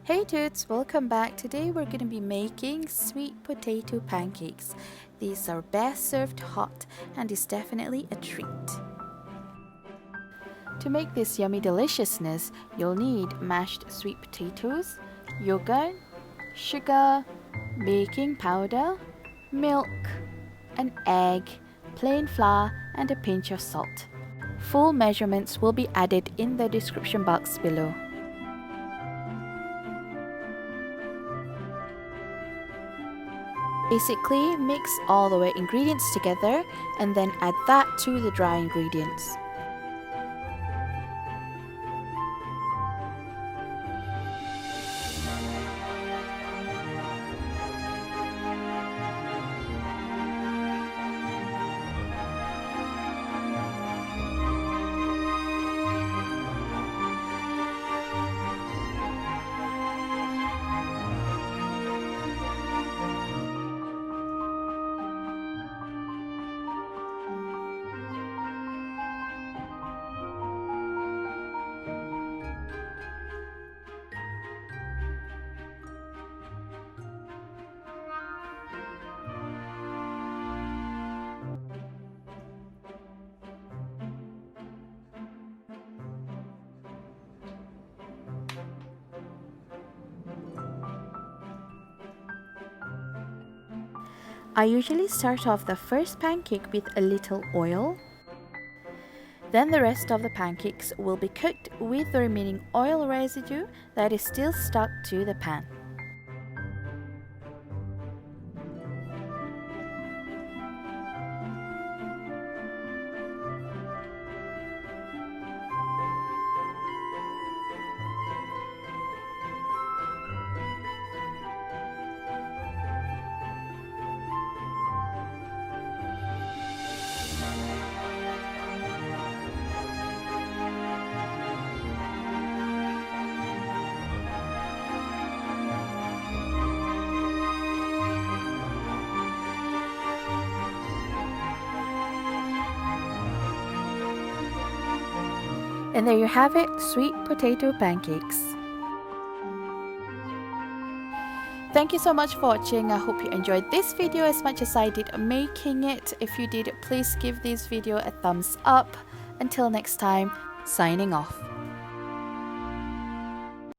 Hey toots, welcome back. Today we're going to be making sweet potato pancakes. These are best served hot and is definitely a treat. To make this yummy deliciousness, you'll need mashed sweet potatoes, yogurt, sugar, baking powder, milk, an egg, plain flour and a pinch of salt. Full measurements will be added in the description box below. Basically, mix all the wet ingredients together and then add that to the dry ingredients. I usually start off the first pancake with a little oil. Then the rest of the pancakes will be cooked with the remaining oil residue that is still stuck to the pan. And there you have it, sweet potato pancakes. Thank you so much for watching. I hope you enjoyed this video as much as I did making it. If you did, please give this video a thumbs up. Until next time, signing off.